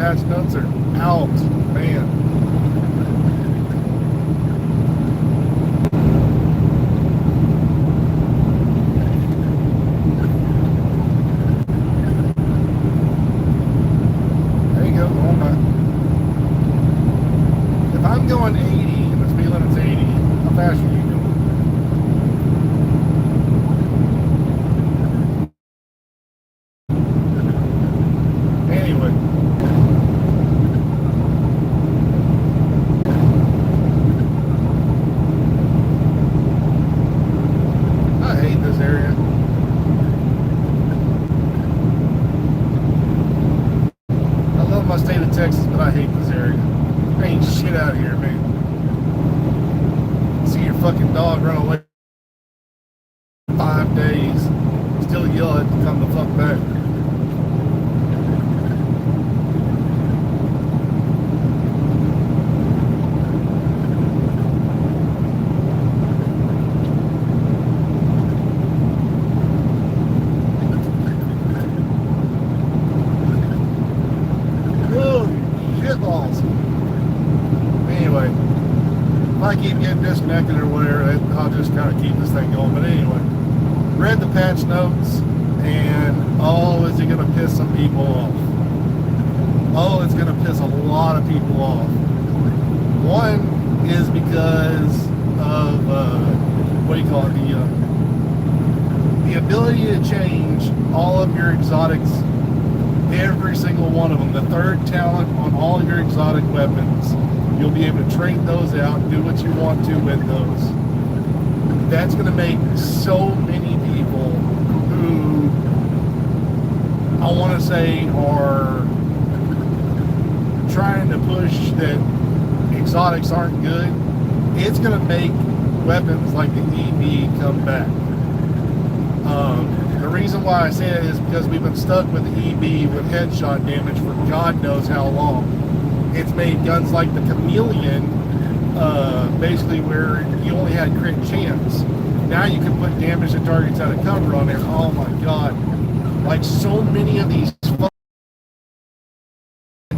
patch notes are out, man. There you go, going by. If I'm going 80 and the speed limit's 80, how fast are you going? Anyway. I hate this area. I love my state of Texas, but I hate this area. There ain't shit out of here, man. See your fucking dog run away 5 days, still yell at to come the fuck back. Balls. Anyway, if I keep getting disconnected or whatever, I'll just kind of keep this thing going. But anyway, read the patch notes, and oh, is it going to piss some people off? Oh, it's going to piss a lot of people off. One is because of what do you call it? The ability to change all of your exotics. Every single one of them, the third talent on all your exotic weapons, you'll be able to trade those out, do what you want to with those. That's going to make so many people who I want to say are trying to push that exotics aren't good. It's going to make weapons like the EB come back. The reason why I say that is because we've been stuck with the EB with headshot damage for God knows how long. It's made guns like the Chameleon, basically where you only had crit chance. Now you can put damage to targets out of cover on there. Oh my God. Like so many of these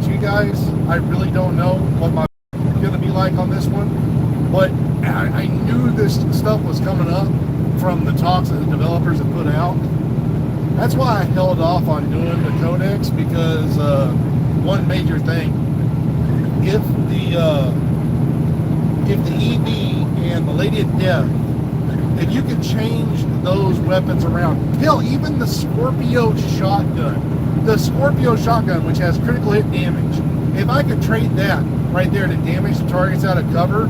you guys, I really don't know what my going to be like on this one. But I knew this stuff was coming up from the talks that the developers have put out. That's why I held off on doing the codex, because one major thing, if the EB and the Lady of Death, if you can change those weapons around, hell, even the Scorpio shotgun, which has critical hit damage, if I could trade that right there to damage the targets out of cover,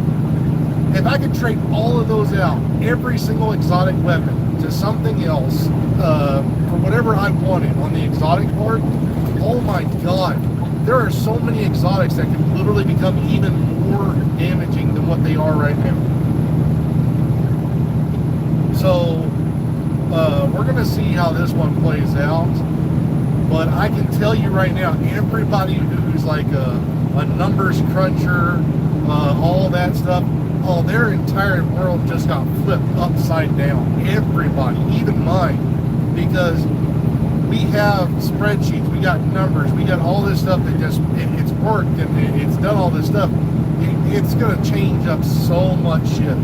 if I could trade all of those out, every single exotic weapon, to something else, for whatever I wanted on the exotic part, oh my God, there are so many exotics that can literally become even more damaging than what they are right now. So, we're going to see how this one plays out, but I can tell you right now, everybody who's like a numbers cruncher, all that stuff, oh, their entire world just got flipped upside down. Everybody, even mine, because we have spreadsheets, we got numbers, we got all this stuff that just, it's worked and it's done all this stuff. It's going to change up so much shit.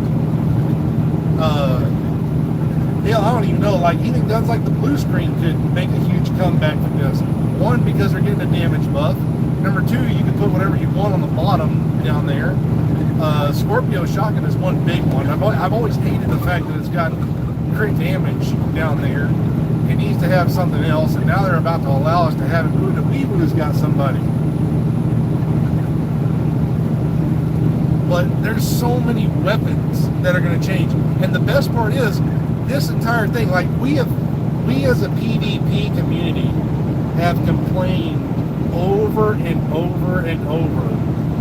Yeah, I don't even know, like even guns like the blue screen could make a huge comeback from this. One, because they're getting a damage buff. Number two, you can put whatever you want on the bottom down there. Scorpio shotgun is one big one. I've always hated the fact that it's got crit damage down there. It needs to have something else, and now they're about to allow us to have it. Ooh, the Weebloo's got somebody. But there's so many weapons that are going to change. And the best part is, this entire thing, like we as a PvP community have complained over and over and over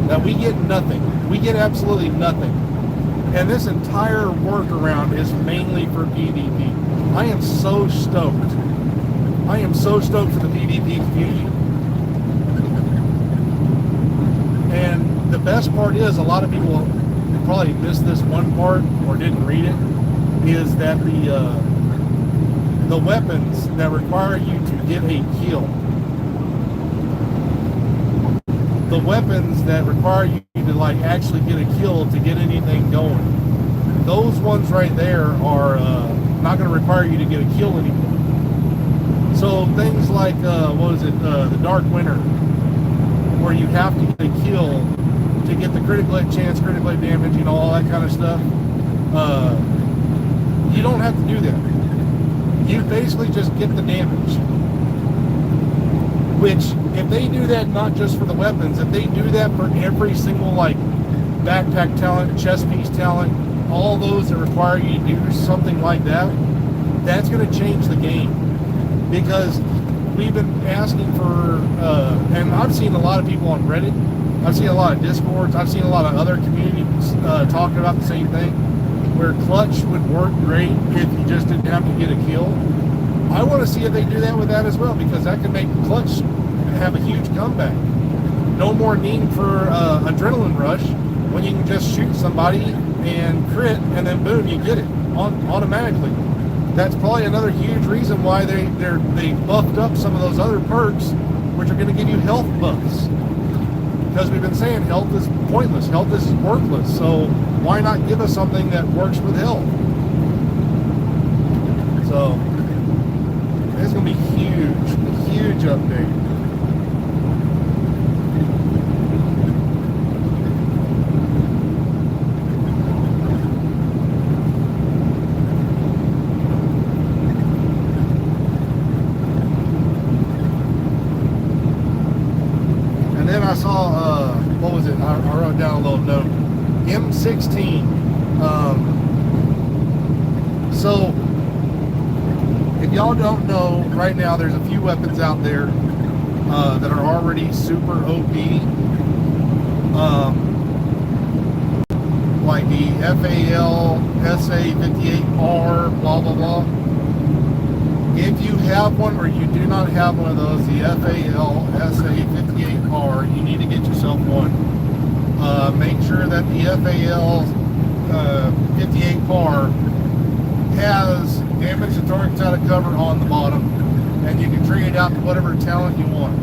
that we get nothing. We get absolutely nothing. And this entire workaround is mainly for PvP. I am so stoked. I am so stoked for the PvP community. And the best part is, a lot of people probably missed this one part or didn't read it, is that the weapons that require you to get a kill weapons that require you to like actually get a kill to get anything going. Those ones right there are not going to require you to get a kill anymore. So things like the Dark Winter, where you have to get a kill to get the critical hit chance, critical hit damage, all that kind of stuff. You don't have to do that. You basically just get the damage. Which, if they do that not just for the weapons, if they do that for every single like backpack talent, chest piece talent, all those that require you to do something like that, that's going to change the game. Because we've been asking for, and I've seen a lot of people on Reddit, I've seen a lot of Discords, I've seen a lot of other communities talking about the same thing, where clutch would work great if you just didn't have to get a kill. I want to see if they do that with that as well, because that could make clutch have a huge comeback. No more need for adrenaline rush when you can just shoot somebody and crit, and then boom, you get it automatically. That's probably another huge reason why they buffed up some of those other perks, which are going to give you health buffs. Because we've been saying health is pointless, health is worthless. So why not give us something that works with health? So it's going to be huge update. I saw, what was it? I wrote down a little note. M16. So, if y'all don't know, right now there's a few weapons out there that are already super OP. Like the FAL SA58R, blah, blah, blah. If you have one or you do not have one of those, the FAL SA58R, you need to get yourself one. Make sure that the FAL 58R has damage to targets out of cover on the bottom, and you can trade it out to whatever talent you want.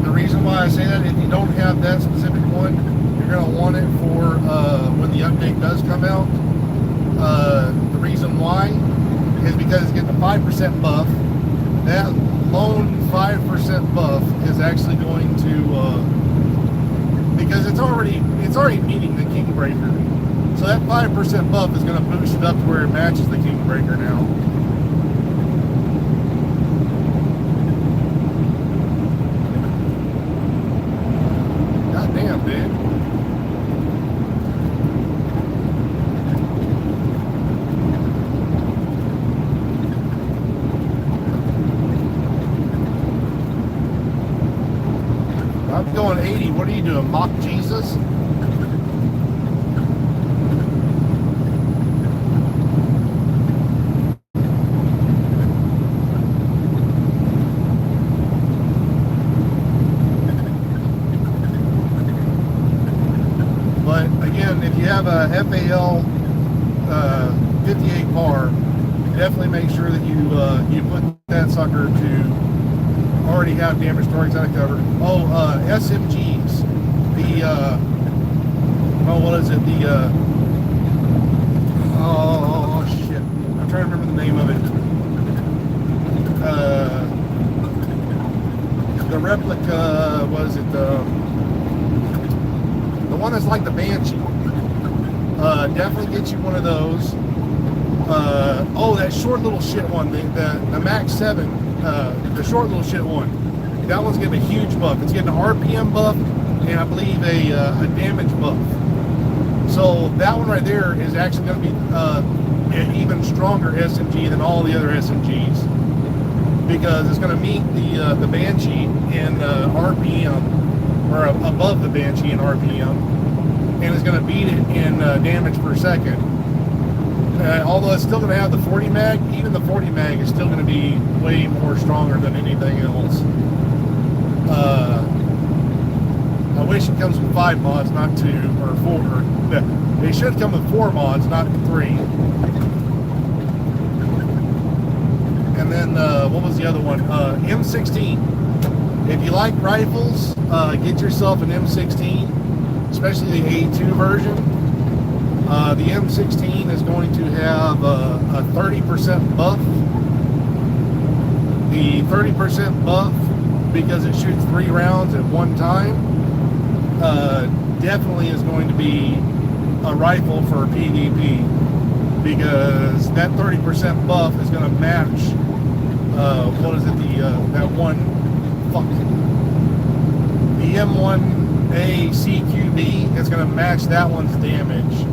The reason why I say that, if you don't have that specific one, you're going to want it for when the update does come out. The reason why is because it's getting a 5% buff. That lone 5% buff is actually going to, because it's already meeting the Kingbreaker. So that 5% buff is going to boost it up to where it matches the Kingbreaker now. God damn, dude. I'm going 80. What are you doing? Mock Jesus? But again, if you have a FAL 58R, definitely make sure that you put that sucker to already have damage targets out of cover. Oh, SMGs. The, what is it? The, oh, shit. I'm trying to remember the name of it. The replica, what is it? The one that's like the Banshee. Definitely get you one of those. Oh, that short little shit one, the Max 7. The short little shit one. That one's getting a huge buff. It's getting an RPM buff and I believe a damage buff. So that one right there is actually going to be an even stronger SMG than all the other SMGs, because it's going to meet the Banshee in RPM, or above the Banshee in RPM, and it's going to beat it in damage per second. Although it's still going to have the 40 mag, even the 40 mag is still going to be way more stronger than anything else. I wish it comes with 5 mods, not 2 or 4. They should come with 4 mods, not 3. And then what was the other one? M16. If you like rifles, get yourself an M16, especially the A2 version. The M16 is going to have a 30% buff. The 30% buff, because it shoots 3 rounds at one time, definitely is going to be a rifle for PvP, because that 30% buff is going to match what is it, that one, fuck, the M1A CQB is going to match that one's damage.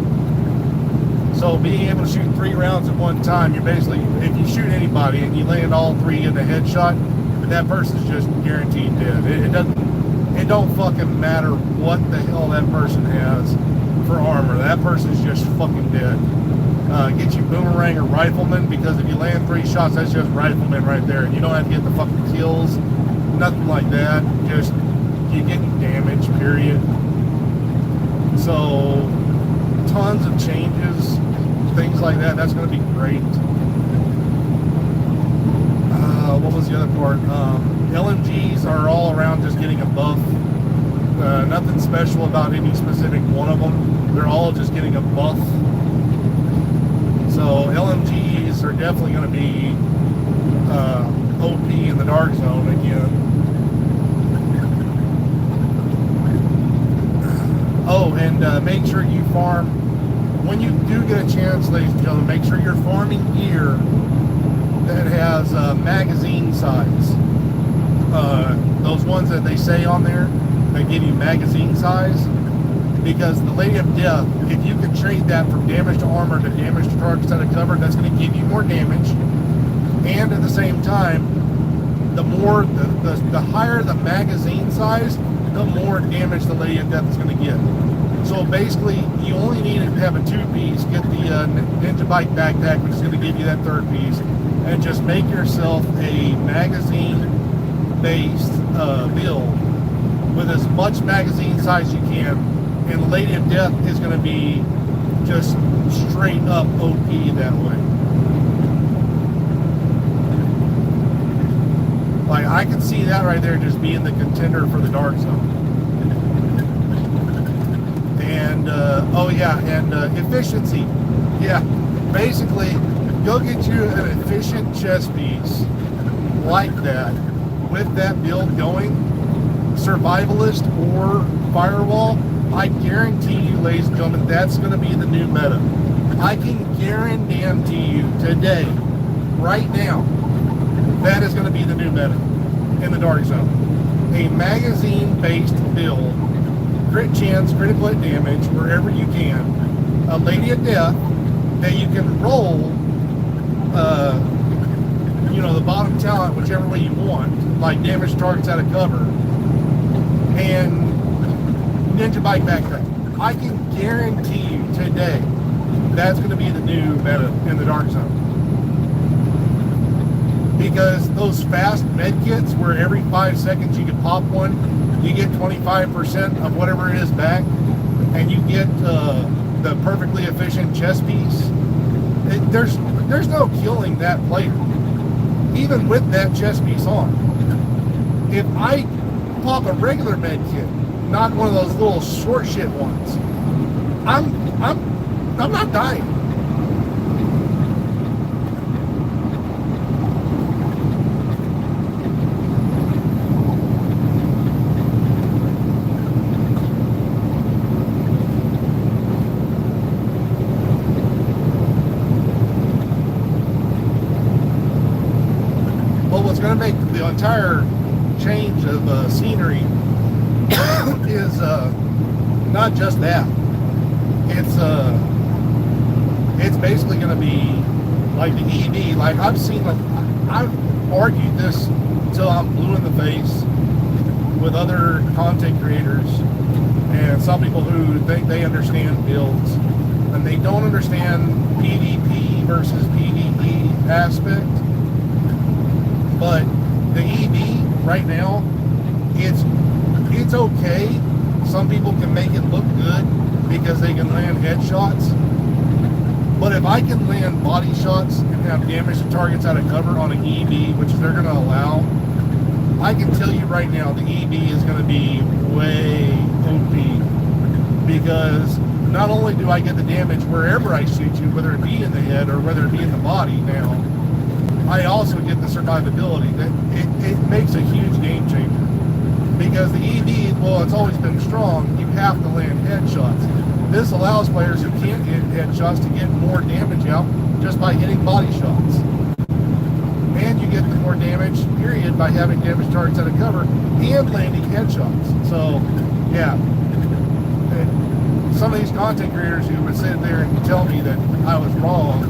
So being able to shoot 3 rounds at one time, you're basically, if you shoot anybody and you land all 3 in the headshot, that person's just guaranteed dead. It don't fucking matter what the hell that person has for armor. That person's just fucking dead. Get you boomerang or rifleman, because if you land 3 shots, that's just rifleman right there. And you don't have to get the fucking kills, nothing like that. Just you getting damage, period. So tons of changes, things like that. That's going to be great. What was the other part? LMGs are all around just getting a buff. Nothing special about any specific one of them. They're all just getting a buff. So LMGs are definitely going to be OP in the dark zone again. Oh, and make sure you farm, when you do get a chance, ladies and gentlemen, make sure you're farming gear that has magazine size. Those ones that they say on there, they give you magazine size, because the Lady of Death, if you can trade that from damage to armor to damage to targets out of cover, that's going to give you more damage. And at the same time, the more the higher the magazine size, the more damage the Lady of Death is going to get. So basically, you only need to have a 2-piece, get the Ninja Bike backpack, which is going to give you that 3rd piece, and just make yourself a magazine-based build with as much magazine size you can, and the Lady of Death is going to be just straight up OP that way. Like, I can see that right there just being the contender for the dark zone. And oh yeah, and efficiency. Yeah, basically, go get you an efficient chest piece like that with that build going, survivalist or firewall. I guarantee you, ladies and gentlemen, that's going to be the new meta. I can guarantee you today, right now, that is going to be the new meta in the dark zone. A magazine-based build, crit chance, critical hit damage wherever you can, a Lady of Death that you can roll, you know, the bottom talent whichever way you want, like damage targets out of cover, and Ninja Bike backpack. I can guarantee you today that's going to be the new meta in the dark zone. Because those fast med kits where every 5 seconds you can pop one, you get 25% of whatever it is back, and you get the perfectly efficient chest piece. There's no killing that player, even with that chest piece on. If I pop a regular med kit, not one of those little short shit ones, I'm not dying. But what's going to make the entire change of scenery is not just that. It's basically going to be like the EV. Like I've argued this until I'm blue in the face with other content creators and some people who think they understand builds, and they don't understand PvP versus PvE aspect. But the EV right now, it's okay. Some people can make it look good because they can land headshots. But if I can land body shots and have damage to targets out of cover on an EV, which they're going to allow, I can tell you right now, the EB is going to be way OP, because not only do I get the damage wherever I shoot you, whether it be in the head or whether it be in the body now, I also get the survivability. That it makes a huge game changer. Because the EB, well, it's always been strong, you have to land headshots. This allows players who can't hit headshots to get more damage out just by hitting body shots. And you get the more damage, period, by having damage targets out of cover and landing headshots. So, yeah. Some of these content creators who would sit there and tell me that I was wrong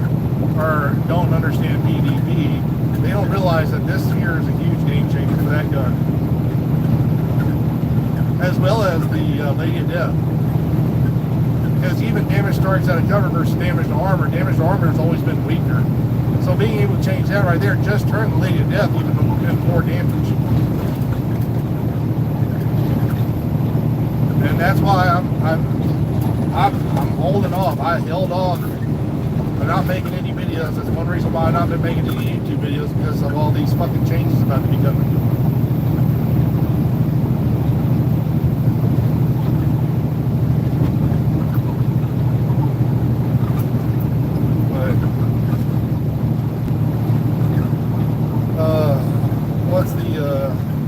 or don't understand PvP, they don't realize that this here is a huge game changer for that gun. As well as the Lady of Death. Because even damage targets out of cover versus damage to armor has always been weaker. So being able to change that right there just turned the Lady of Death even more damage. And that's why I'm holding off. I held off. I'm not making any videos. That's one reason why I've not been making any YouTube videos, because of all these fucking changes about to be coming.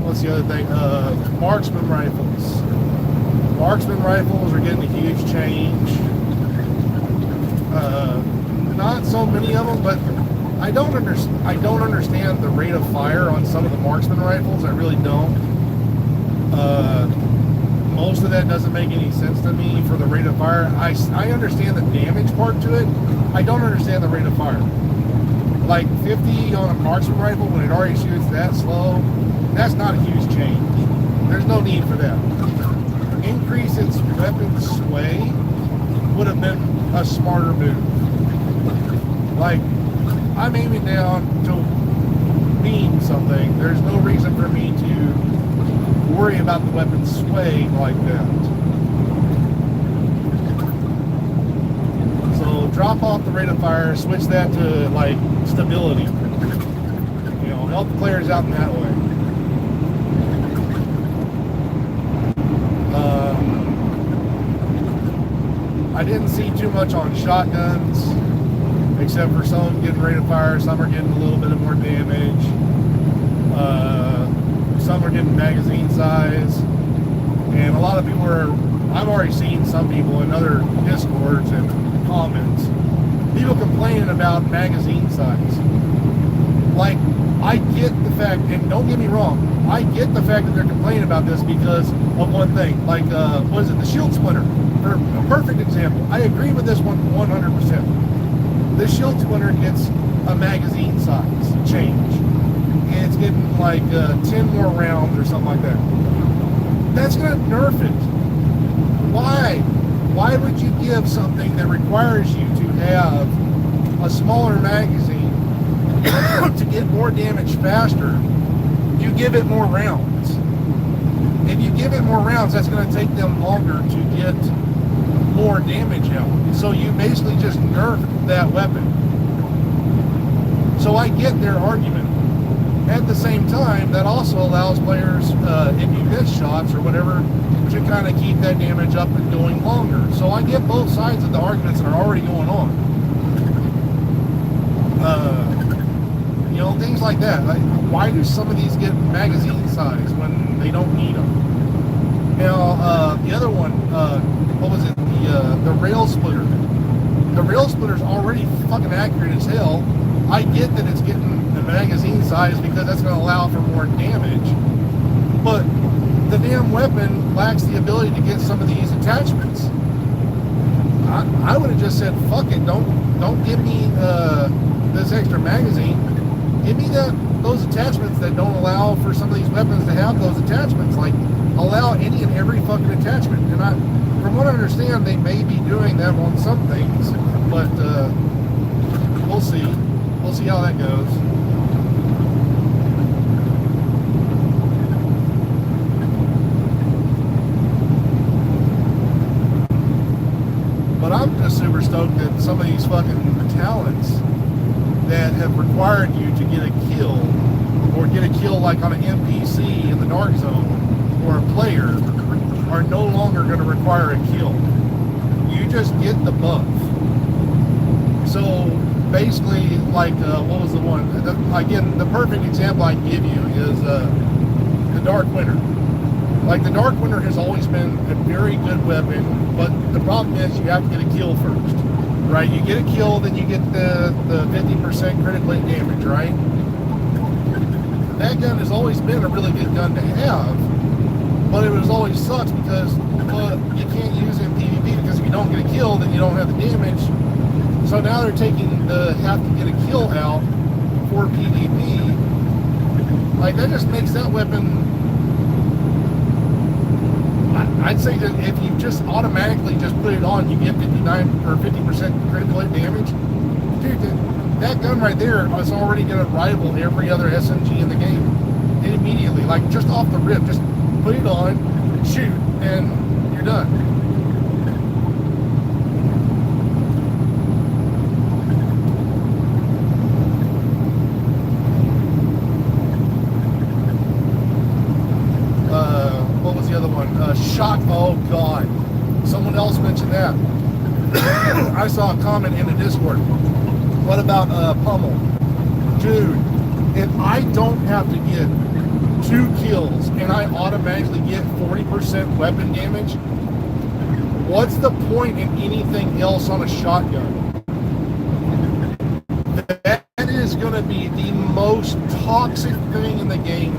What's the other thing? Marksman rifles. Marksman rifles are getting a huge change. Not so many of them, but I don't understand the rate of fire on some of the marksman rifles. I really don't. Most of that doesn't make any sense to me for the rate of fire. I understand the damage part to it. I don't understand the rate of fire. Like 50 on a marksman rifle when it already shoots that slow, that's not a huge change. There's no need for that. Increase its weapon sway would have been a smarter move. Like, I'm aiming down to beam something. There's no reason for me to worry about the weapon swaying like that. So drop off the rate of fire, switch that to like stability. You know, help the players out in that way. I didn't see too much on shotguns, except for some getting rate of fire, some are getting a little bit more damage, some are getting magazine size, and a lot of people are, I've already seen some people in other discords and comments, people complaining about magazine size. Like, I get the fact, and don't get me wrong, I get the fact that they're complaining about this because of one thing, like, what is it, the shield splinter, for a perfect example. I agree with this one 100%. The shield splinter gets a magazine size change. And it's getting like 10 more rounds or something like that. That's going to nerf it. Why? Why would you give something that requires you to have a smaller magazine to get more damage faster? You give it more rounds. If you give it more rounds, that's going to take them longer to get more damage out. So you basically just nerf that weapon. So I get their argument. At the same time, that also allows players, if you miss shots or whatever, to kind of keep that damage up and going longer. So I get both sides of the arguments that are already going on. You know, things like that. Like, why do some of these get magazine size when they don't need them? Now, the other one, what was it? The rail splitter. The rail splitter is already fucking accurate as hell. I get that it's getting the magazine size because that's going to allow for more damage. But the damn weapon lacks the ability to get some of these attachments. I would have just said, fuck it, don't give me this extra magazine. Give me those attachments that don't allow for some of these weapons to have those attachments. Like, allow any and every fucking attachment. And from what I understand, they may be doing that on some things, but we'll see. We'll see how that goes. But I'm just super stoked that some of these fucking talents that have required you to get a kill or get a kill like on an NPC in the dark zone or a player are no longer going to require a kill. You just get the buff. So basically, like, what was the one? Again, the perfect example I can give you is the Dark Winter. Like, the Dark Winter has always been a very good weapon, but the problem is you have to get a kill first, right? You get a kill, then you get the 50% critical hit damage, right? That gun has always been a really good gun to have, but it was always sucks because, well, you can't use it in PvP because if you don't get a kill, then you don't have the damage. So now they're taking the have to get a kill out for PvP. Like, that just makes that weapon, I'd say that if you just automatically just put it on, you get 59 or 50% critical hit damage. Dude, that gun right there is already going to rival every other SMG in the game. And immediately, like, just off the rip, just put it on, shoot, and you're done. What was the other one? Shock. Oh God! Someone else mentioned that. I saw a comment in the Discord. What about pummel? Dude, if I don't have to get 2 kills and I automatically get 40% weapon damage, what's the point in anything else on a shotgun? That is going to be the most toxic thing in the game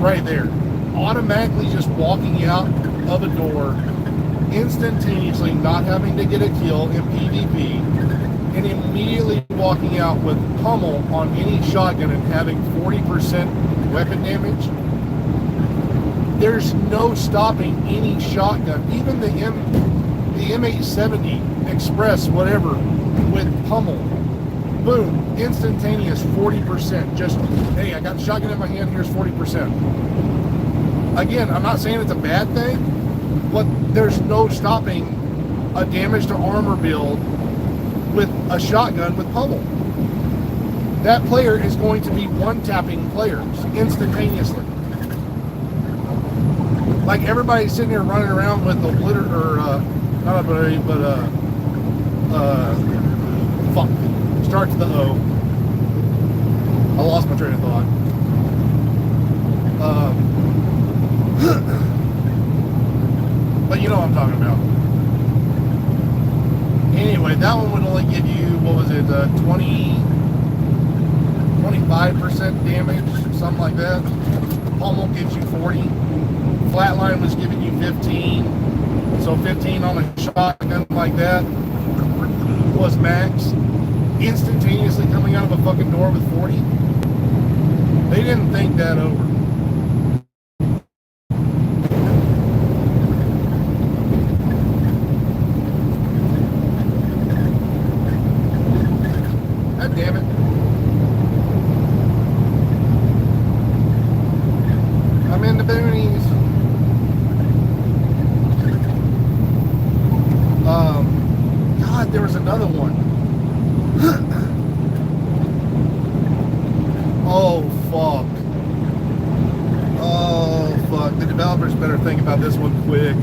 right there. Automatically just walking out of a door, instantaneously not having to get a kill in PvP, and immediately walking out with pummel on any shotgun and having 40% weapon damage. There's no stopping any shotgun, even the M870 Express, whatever, with pummel. Boom, instantaneous 40%. Just, hey, I got the shotgun in my hand, here's 40%. Again, I'm not saying it's a bad thing, but there's no stopping a damage to armor build with a shotgun with pummel. That player is going to be one-tapping players instantaneously. Like, everybody's sitting there running around with a litter, or not everybody, but fuck. Start to the O. I lost my train of thought. But you know what I'm talking about. Anyway, that one would only give you, what was it, 25% damage, something like that. Pummel gives you 40. Flatline was giving you 15. So 15 on a shotgun like that was max. Instantaneously coming out of a fucking door with 40. They didn't think that over. God damn it. I'm in the boonies. God, there was another one. Oh fuck. Oh fuck. The developers better think about this one quick.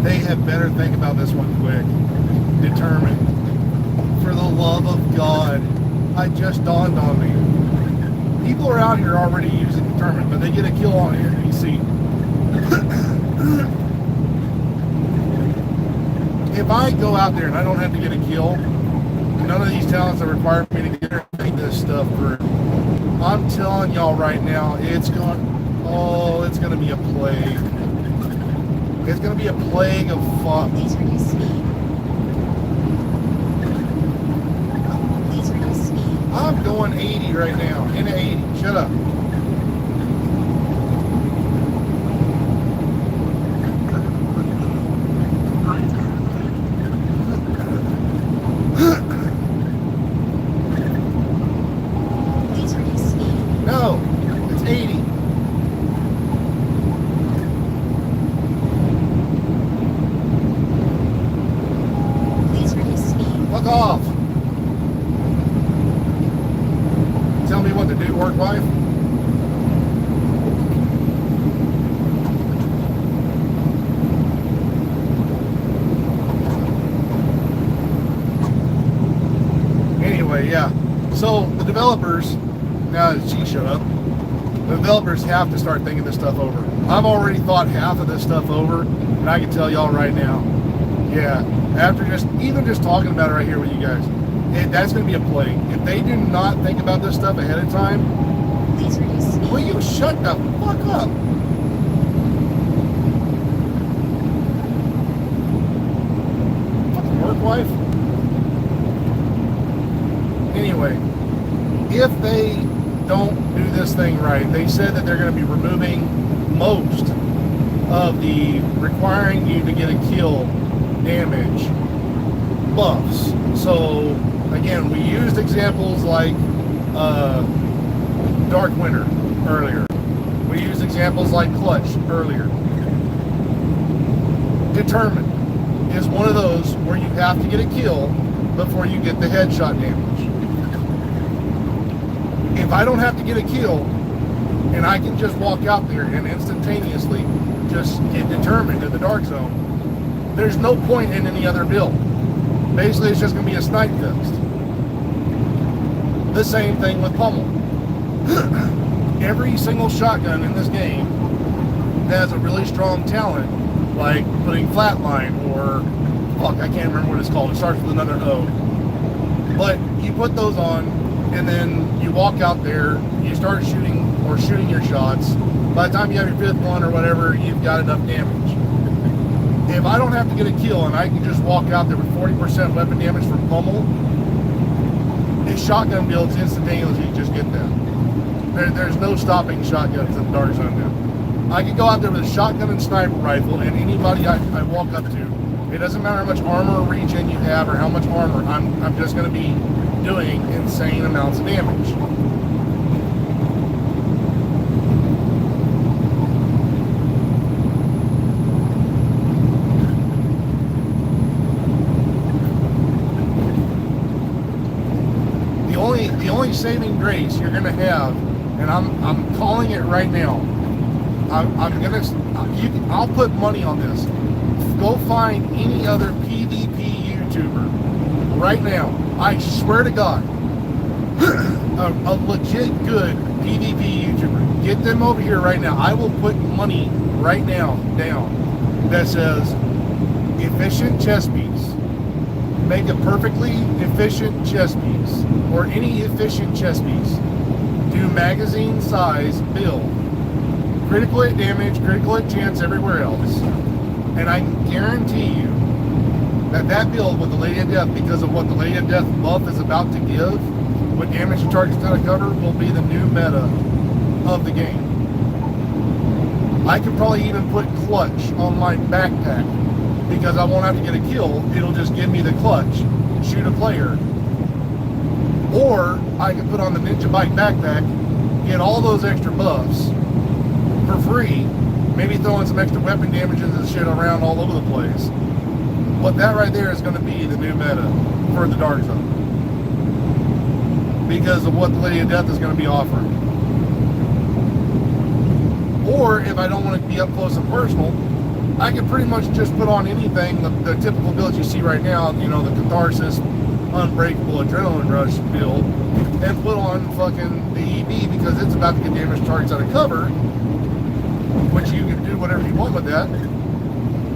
They had better think about this one quick. Determined. For the love of God. I just dawned on me. People are out here already using Determined, but they get a kill on an NPC. If I go out there and I don't have to get a kill, none of these talents that require me to get this stuff through, I'm telling y'all right now, it's going to be a plague. It's going to be a plague of fuck. I'm going 80 right now, in 80, shut up. No, it's 80. Fuck off. Tell me what to do, work wife. anyway, yeah. So the developers, now that she showed up, the developers have to start thinking this stuff over. I've already thought half of this stuff over, and I can tell y'all right now, yeah, after even just talking about it right here with you guys, that's going to be a plague. If they do not think about this stuff ahead of time, please reduce speed. will you shut the fuck up? Fucking work wife. Anyway, if they don't do this thing right, they said that they're going to be removing most of the requiring you to get a kill damage buffs. So again, we used examples like Dark Winter earlier. We used examples like Clutch earlier. Determined is one of those where you have to get a kill before you get the headshot damage. If I don't have to get a kill and I can just walk out there and instantaneously just get determined in the dark zone, there's no point in any other build. Basically, it's just going to be a snipe fest. The same thing with pummel. Every single shotgun in this game has a really strong talent, like putting flatline or, fuck, I can't remember what it's called. It starts with another O. But you put those on, and then you walk out there, you start shooting your shots. By the time you have your fifth one or whatever, you've got enough damage. If I don't have to get a kill and I can just walk out there with 40% weapon damage from pummel, these shotgun builds instantaneously just get that. There's no stopping shotguns in the dark zone now. I can go out there with a shotgun and sniper rifle, and anybody I walk up to, it doesn't matter how much armor or regen you have or how much armor, I'm just going to be doing insane amounts of damage. The only saving grace you're going to have, and I'm calling it right now. I'll put money on this. Go find any other PvP YouTuber right now. I swear to God, a legit good PvP YouTuber. Get them over here right now. I will put money right now down that says efficient chess piece. Make a perfectly efficient chess piece, or any efficient chess piece. Do magazine size build. Critical hit damage, critical hit chance everywhere else. And I can guarantee you that build with the Lady of Death, because of what the Lady of Death buff is about to give, with damage to targets out of cover, will be the new meta of the game. I could probably even put Clutch on my backpack, because I won't have to get a kill. It'll just give me the clutch, shoot a player. Or I can put on the Ninja Bike backpack, get all those extra buffs for free, maybe throw in some extra weapon damages and shit around all over the place. But that right there is going to be the new meta for the Dark Zone, because of what the Lady of Death is going to be offering. Or if I don't want to be up close and personal, I can pretty much just put on anything, the typical builds you see right now, you know, the Catharsis, Unbreakable, Adrenaline Rush build, and put on fucking the EB, because it's about to get damage targets out of cover, which you can do whatever you want with that.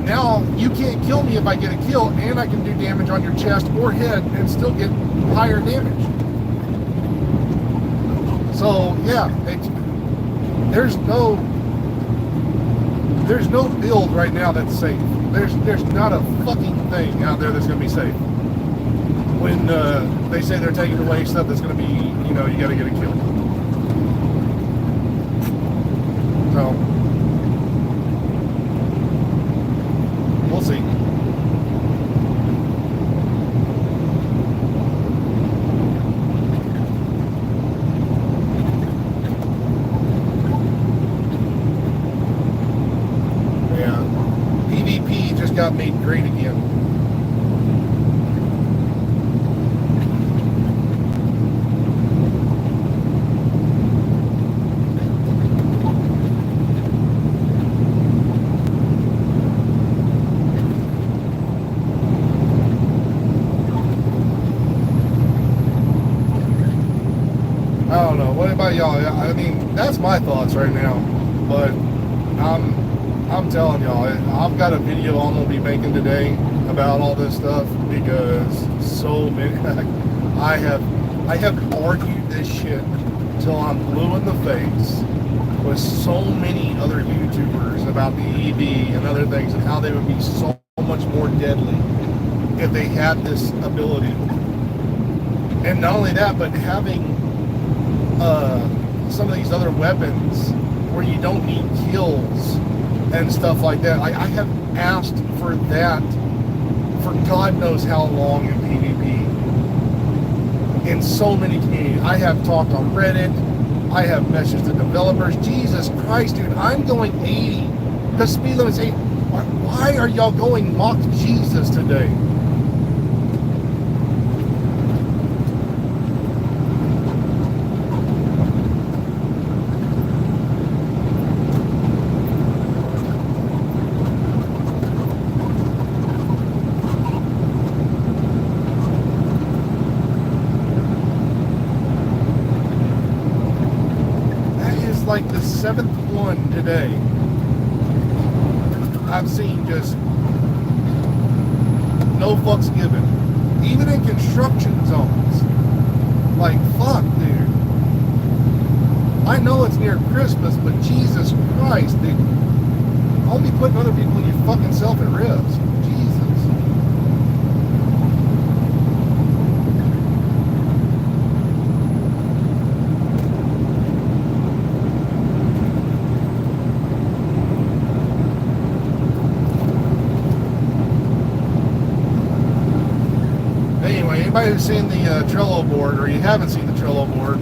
Now, you can't kill me if I get a kill, and I can do damage on your chest or head and still get higher damage. So, yeah, there's no build right now that's safe. There's not a fucking thing out there that's going to be safe. When they say they're taking away stuff that's going to be, you know, you got to get a kill. So, we'll see. PvP just got made great again. about y'all. I mean, that's my thoughts right now. But I'm telling y'all, I've got a video I'm gonna be making today about all this stuff because so many. I have argued this shit till I'm blue in the face with so many other YouTubers about the EV and other things and how they would be so much more deadly if they had this ability. And not only that, but having some of these other weapons where you don't need kills and stuff like that. I have asked for that for God knows how long in PvP. In so many communities. I have talked on Reddit. I have messaged the developers. Jesus Christ, dude, I'm going 80. The speed limit's 80. Why are y'all going mock Jesus today? Like the 7th one today I've seen, just no fucks given, even in construction zones. Like, fuck, dude, I know it's near Christmas, but Jesus Christ, dude, I'll be putting other people and your fucking self at risk. Jesus. Anybody who's seen the Trello board, or you haven't seen the Trello board,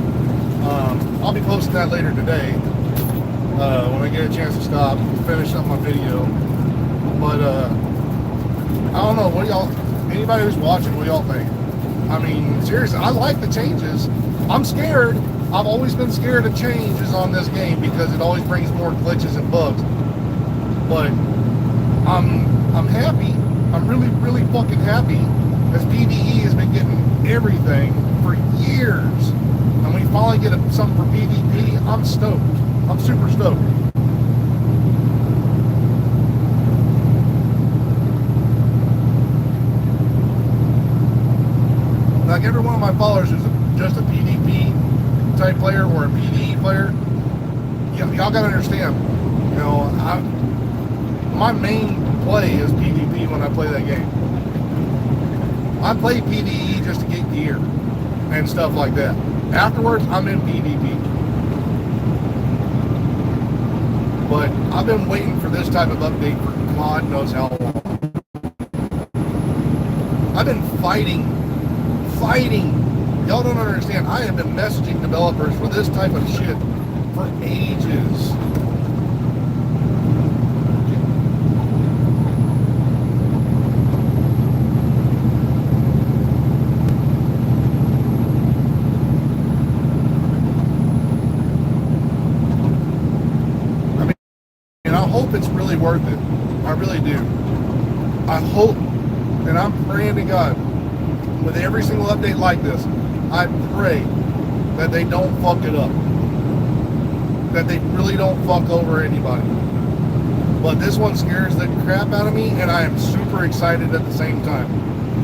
I'll be posting that later today when I get a chance to stop and finish up my video. But I don't know, what do y'all, anybody who's watching, what do y'all think? I mean, seriously, I like the changes. I'm scared. I've always been scared of changes on this game because it always brings more glitches and bugs. But I'm happy. I'm really, really fucking happy. Because PvE has been getting everything for years. And we finally get something for PvP, I'm stoked. I'm super stoked. Like, every one of my followers is just a PvP type player or a PvE player. Y'all gotta understand, you know, my main play is PvP when I play that game. I play PvE just to get gear and stuff like that. Afterwards, I'm in PvP. But I've been waiting for this type of update for God knows how long. I've been fighting. Y'all don't understand. I have been messaging developers for this type of shit for ages. It's really worth it. I really do. I hope, and I'm praying to God, with every single update like this, I pray that they don't fuck it up. That they really don't fuck over anybody. But this one scares the crap out of me, and I am super excited at the same time.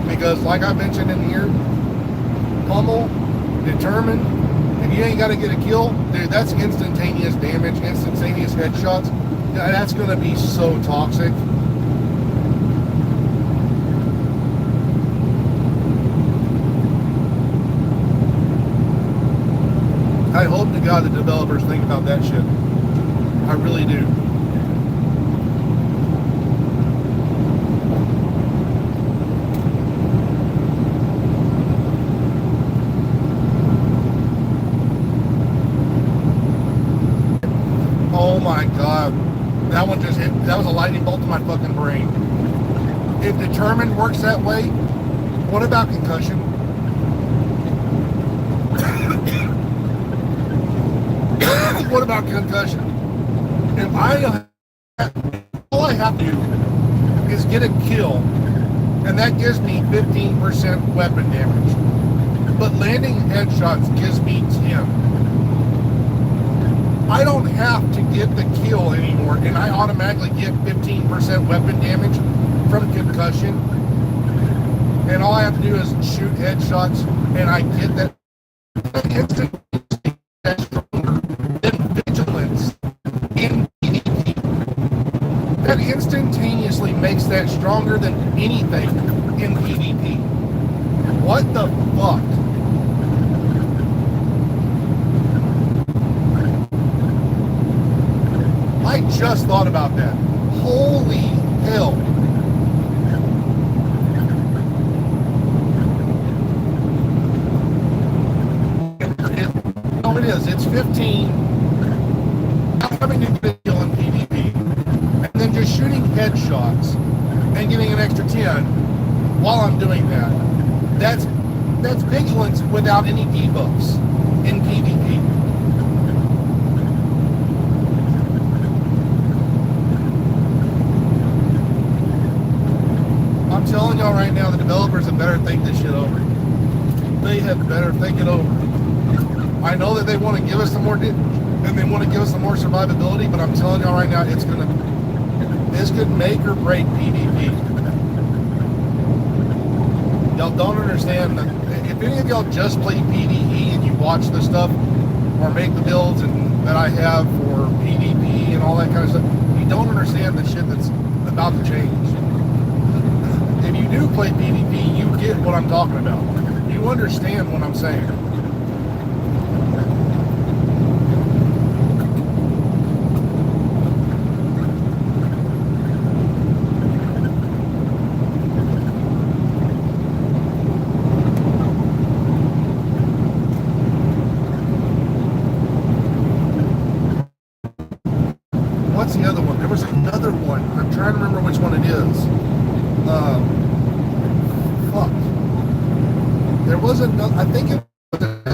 Because like I mentioned in here, pummel, determined, and you ain't got to get a kill, dude, that's instantaneous damage, instantaneous headshots. That's going to be so toxic. I hope to God the developers think about that shit. I really do. Oh my God. That one just hit, that was a lightning bolt to my fucking brain. If determined works that way, what about concussion? What about concussion? If all I have to do is get a kill, and that gives me 15% weapon damage. But landing headshots gives me 10. I don't have to get the kill anymore, and I automatically get 15% weapon damage from concussion. And all I have to do is shoot headshots, and I get that instant stronger than vigilance in PvP. That instantaneously makes that stronger than anything in PvP. What the fuck? I just thought about that. Holy hell. No, it is. It's 15. I'm having to get a kill in PvP. And then just shooting headshots and getting an extra 10 while I'm doing that. That's vigilance without any debuffs in PvP. I'm telling y'all right now, the developers have better think this shit over. They have better think it over. I know that they want to give us some more, and they want to give us some more survivability, but I'm telling y'all right now, this could make or break PvP. Y'all don't understand that. If any of y'all just play PvE and you watch the stuff or make the builds that I have for PvP and all that kind of stuff, you don't understand the shit that's about to change. If you do play PvP, you get what I'm talking about. You understand what I'm saying. What's the other one? There was another one. I'm trying to remember which one it is. Fuck. There was another. I think it was a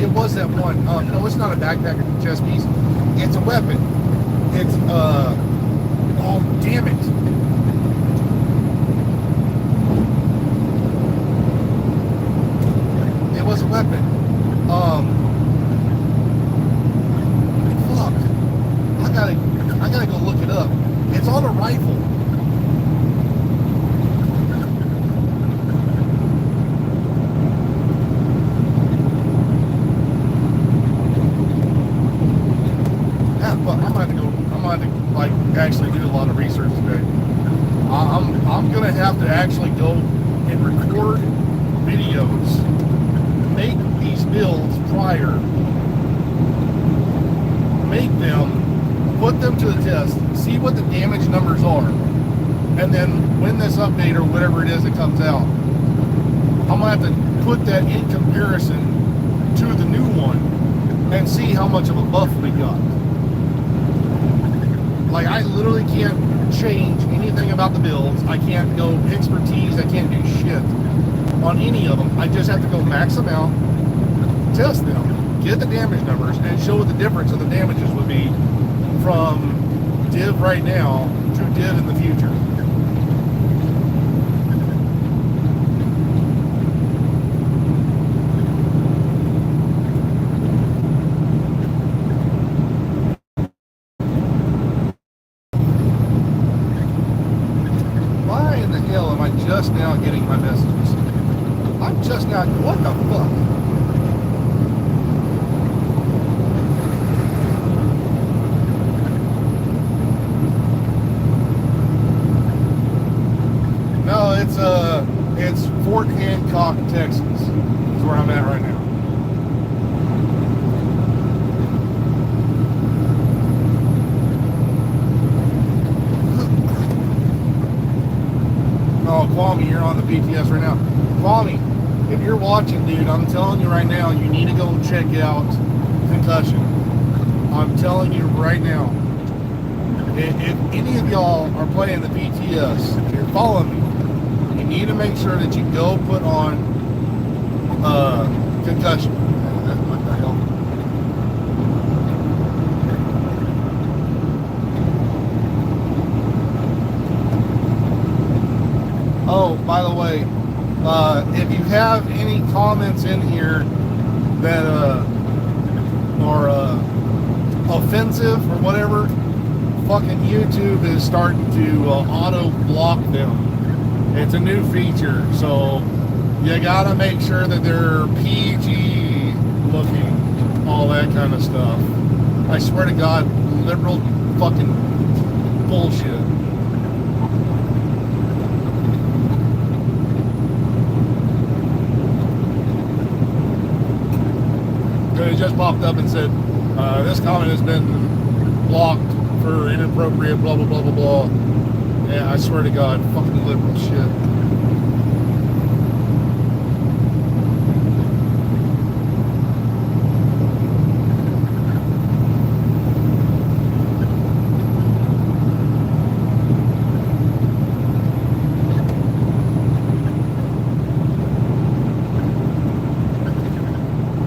it was that one. No, it's not a backpack or chest piece. It's a weapon. It's oh damn it. It was a weapon. Fuck. I gotta go look it up. It's on a rifle. Actually do a lot of research today. I'm gonna have to actually go and record videos, make these builds prior, make them, put them to the test, see what the damage numbers are, and then when this update or whatever it is that comes out, I'm gonna have to put that in comparison to the new one and see how much of a buff we got. Like, I literally can't change anything about the builds. I can't go expertise. I can't do shit on any of them. I just have to go max them out, test them, get the damage numbers, and show what the difference of the damages would be from div right now to div in the future. Just now getting my messages. I'm just now, what the fuck? No, it's Fort Hancock, Texas, is where I'm at right now. Oh, Kwame, you're on the BTS right now. Kwame, if you're watching, dude, I'm telling you right now, you need to go check out Concussion. I'm telling you right now. If any of y'all are playing the PTS, if you're following me, you need to make sure that you go put on concussion. What the hell? Oh, by the way, if you have any comments in here that are offensive or whatever, fucking YouTube is starting to auto block them. It's a new feature, so you gotta make sure that they're PG looking, all that kind of stuff. I swear to God, liberal fucking bullshit. It just popped up and said, this comment has been blocked for inappropriate blah blah blah blah blah. Yeah, I swear to God, fucking liberal shit.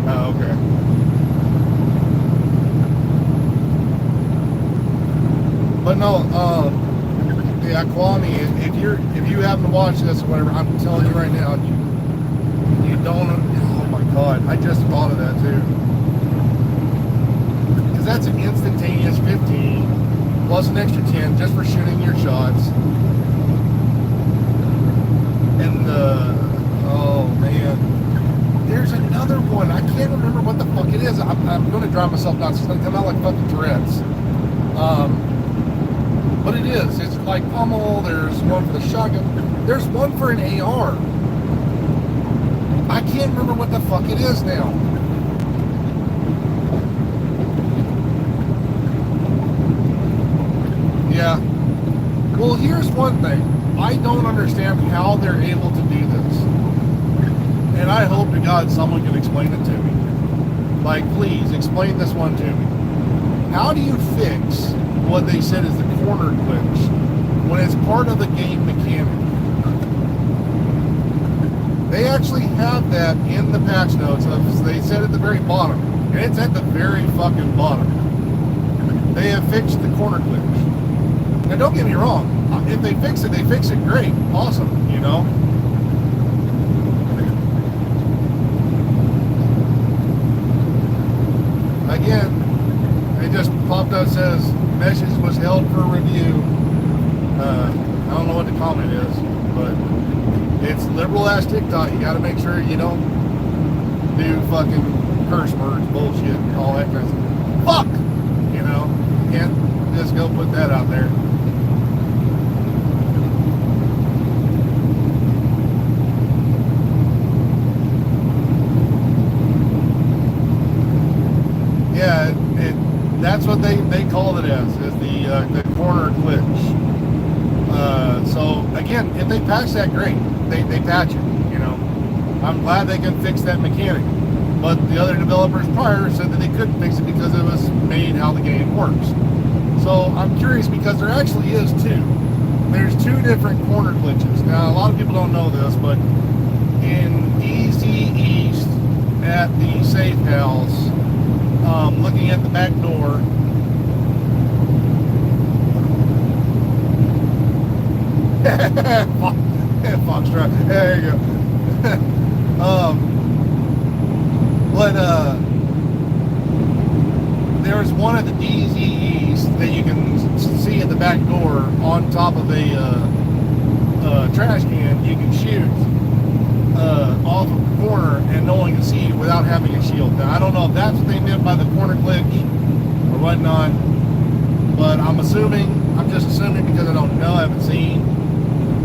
Oh, okay. But no, yeah, Kwame, if you happen to watch this or whatever, I'm telling you right now, you don't. Oh my God, I just thought of that too. Because that's an instantaneous 15 plus an extra 10 just for shooting your shots. And oh man, there's another one. I can't remember what the fuck it is. I'm going to drive myself nuts. It's going to come out like fucking Tourette's. But it is. It's like pommel. There's one for the shotgun. There's one for an AR. I can't remember what the fuck it is now. Yeah. Well, here's one thing. I don't understand how they're able to do this. And I hope to God someone can explain it to me. Like, please, explain this one to me. How do you fix what they said is the corner glitch when it's part of the game mechanic? They actually have that in the patch notes. They said at the very bottom, and it's at the very fucking bottom. They have fixed the corner glitch. Now, don't get me wrong. If they fix it great. Awesome, you know? Again, it just popped up, says message was held for review. I don't know what the comment is, but it's liberal ass TikTok. You gotta make sure you don't do fucking curse words, bullshit, all that kind of stuff. Fuck! You know, you can't just go put that out there. Yeah, that's what they called it as, is the corner glitch. So again, if they patch that, great. They patch it, you know. I'm glad they can fix that mechanic. But the other developers prior said that they couldn't fix it because it was made how the game works. So I'm curious because there actually is two. There's two different corner glitches. Now a lot of people don't know this, but in DZ East at the safe house, looking at the back door, Foxtrot, there you go. But there's one at the DZ East that you can see at the back door on top of a trash can. You can shoot off of the corner and no one can see you without having a shield. Now I don't know if that's what they meant by the corner glitch or whatnot, but I'm just assuming because I don't know, I haven't seen.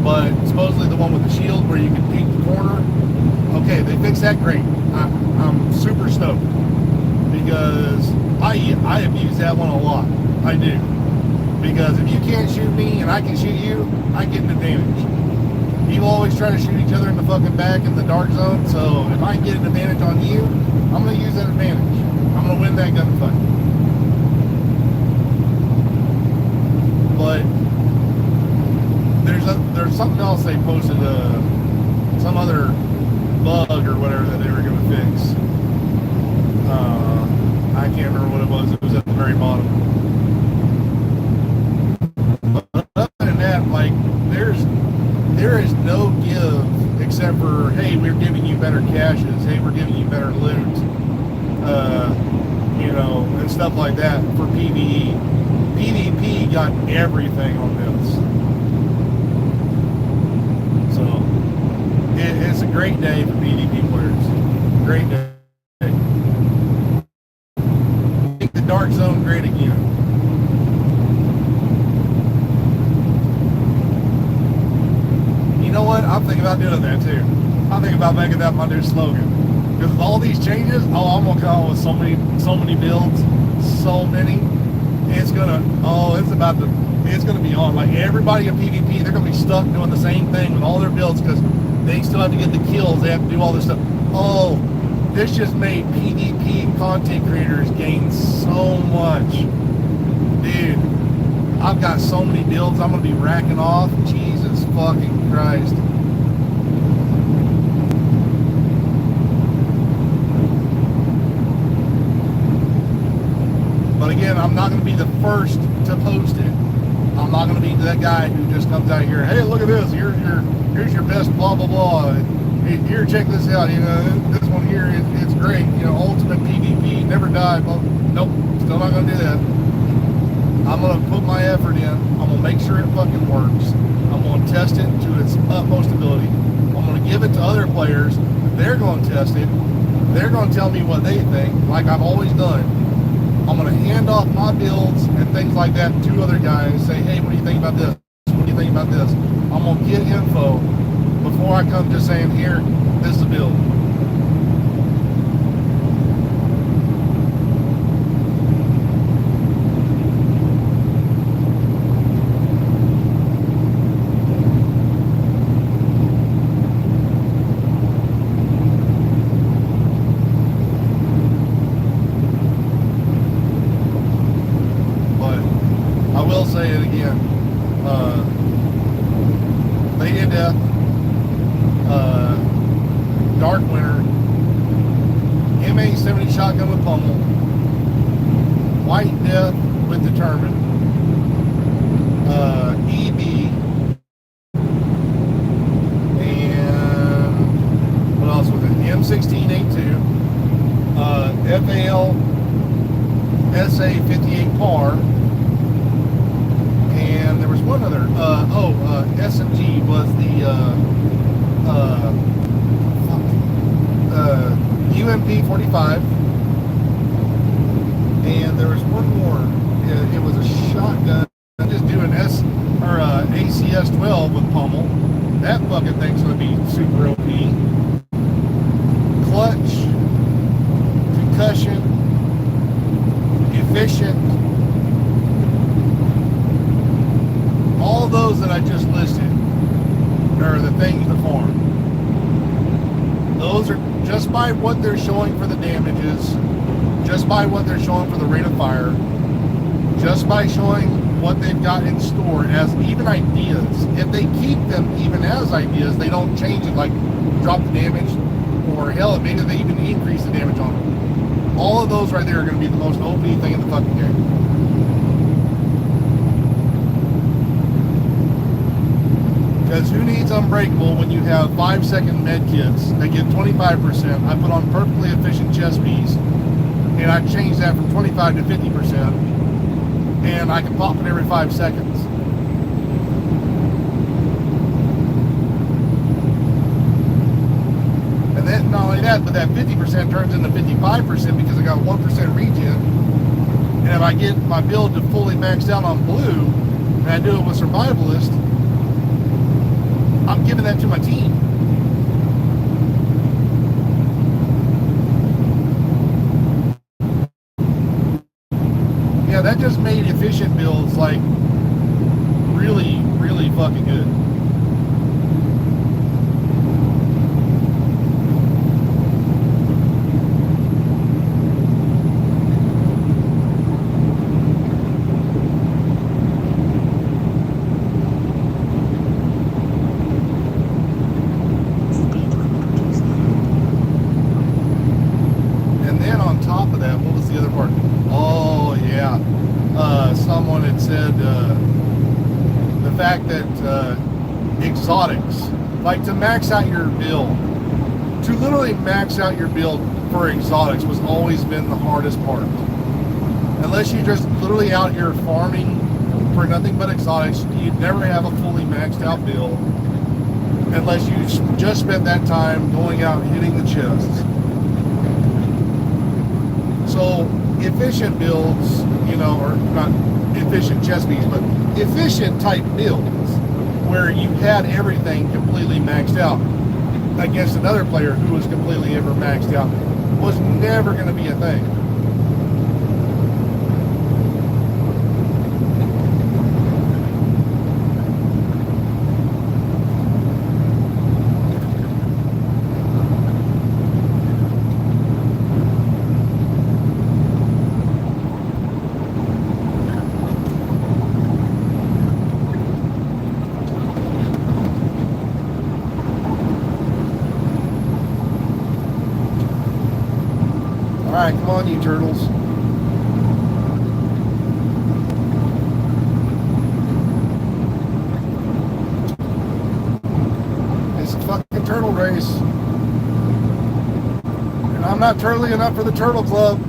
But supposedly the one with the shield where you can peek the corner, okay, they fixed that, great. I'm super stoked because I have used that one a lot. I do. Because if you can't shoot me and I can shoot you, I get an advantage. People always try to shoot each other in the fucking back in the dark zone, so if I can get an advantage on you, I'm going to use that advantage. I'm going to win that gunfight. there's something else they posted, some other bug or whatever that they were going to fix. I can't remember what it was. It was at the very bottom. But other than that, like, there is no give except for, hey, we're giving you better caches, hey, we're giving you better loot, you know, and stuff like that for PvE. PvP got everything on this. So it's a great day for PvP players. Great day. Make the Dark Zone great again. You know what? I'm thinking about doing that too. I'm thinking about making that my new slogan. Because with all these changes, I'm gonna come out with so many builds, so many. It's gonna be on. Like, everybody in PvP, they're gonna be stuck doing the same thing with all their builds because they still have to get the kills. They have to do all this stuff. Oh, this just made PvP content creators gain so much. Dude, I've got so many builds I'm gonna be racking off. Jesus fucking Christ. But again, I'm not gonna be the first to post it. I'm not gonna be that guy who just comes out here, hey, look at this, here's your best blah blah blah. Here, check this out, you know, this one here, it's great, you know, ultimate PvP, never die. Well, nope, still not gonna do that. I'm gonna put my effort in. I'm gonna make sure it fucking works. I'm gonna test it to its utmost ability. I'm gonna give it to other players. They're gonna test it. They're gonna tell me what they think, like I've always done. I'm gonna hand off my builds and things like that to other guys. Say, hey, what do you think about this? What do you think about this? I'm gonna get info before I come just saying, here, this is a build. Say it again. Lady of Death, Dark Winter, MA-70 shotgun with pummel, White Death with Determined, EB, and what else was it? M16A2, FAL SA58 PAR. And there was one other, SMG was the, UMP 45. And there was one more, it was a shotgun, just do an ACS 12 with pummel. That fucking thing's gonna be super OP. Clutch, concussion, efficient. All those that I just listed are the things to farm. Those are just by what they're showing for the damages, just by what they're showing for the rate of fire, just by showing what they've got in store as even ideas. If they keep them even as ideas, they don't change it, like drop the damage, or hell, maybe they even increase the damage on them. All of those right there are going to be the most OP thing in the fucking game. Because who needs Unbreakable when you have 5-second med kits that get 25%? I put on perfectly efficient chest piece, and I changed that from 25 to 50%, and I can pop it every 5 seconds. And then not only that, but that 50% turns into 55% because I got 1% regen. And if I get my build to fully maxed out on blue, and I do it with Survivalist, I'm giving that to my team. Yeah, that just made efficient builds like really, really fucking good. exotics, like to max out your build, to literally max out your build for exotics was always been the hardest part. Unless you're just literally out here farming for nothing but exotics, you'd never have a fully maxed out build unless you just spent that time going out and hitting the chests. So efficient builds, you know, or not efficient chest beats, but efficient type builds where you had everything completely maxed out against another player who was completely ever maxed out was never going to be a thing. Alright, come on, you turtles. It's a fucking turtle race. And I'm not turtly enough for the turtle club.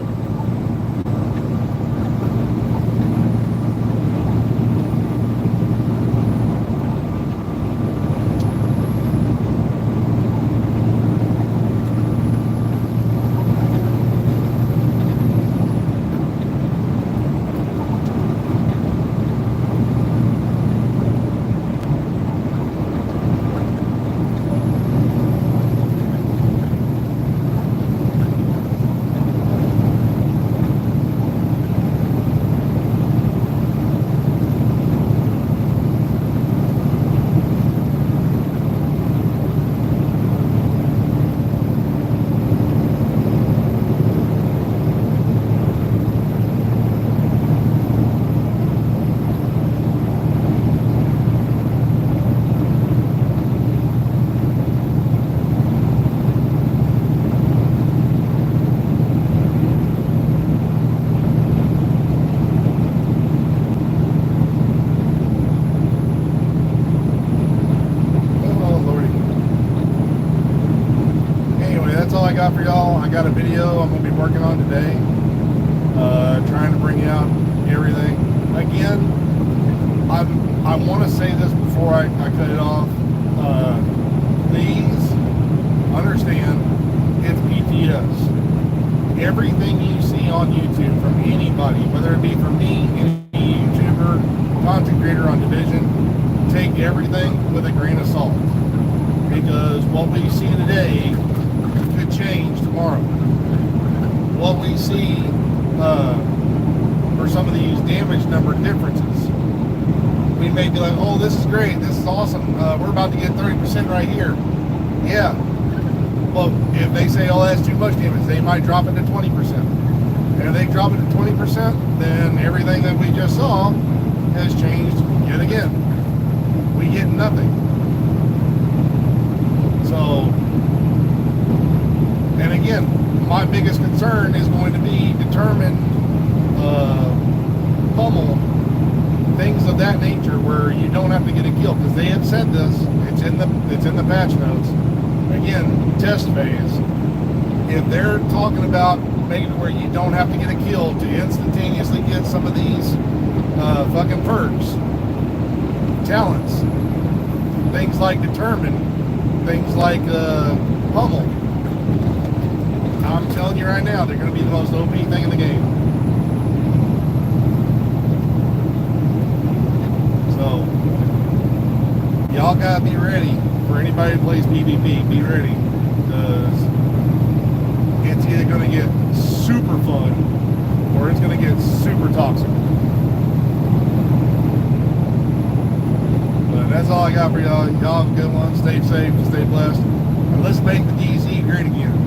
For y'all, I got a video I'm going to be working on today, trying to bring out everything. Again, I want to say this before I cut it off. Please understand, it's PTS. Everything you see on YouTube from anybody, whether it be from me, any YouTuber, content creator on Division, take everything with a grain of salt. Because what we see today could change tomorrow. What we see for some of these damage number differences, we may be like, oh, this is great, this is awesome, we're about to get 30% right here. Yeah. Well, if they say, oh, that's too much damage, they might drop it to 20%. And if they drop it to 20%, then everything that we just saw has changed yet again. We get nothing. So, and again, my biggest concern is going to be determined pummel, things of that nature where you don't have to get a kill, because they have said this. It's in the patch notes. Again, test phase. If they're talking about making it where you don't have to get a kill to instantaneously get some of these fucking perks, talents, things like determine, things like pummel, I'm telling you right now, they're going to be the most OP thing in the game. So, y'all gotta be ready. For anybody who plays PvP, be ready. Because it's either going to get super fun, or it's going to get super toxic. But that's all I got for y'all. Y'all have a good one. Stay safe, stay blessed. And let's make the DZ great again.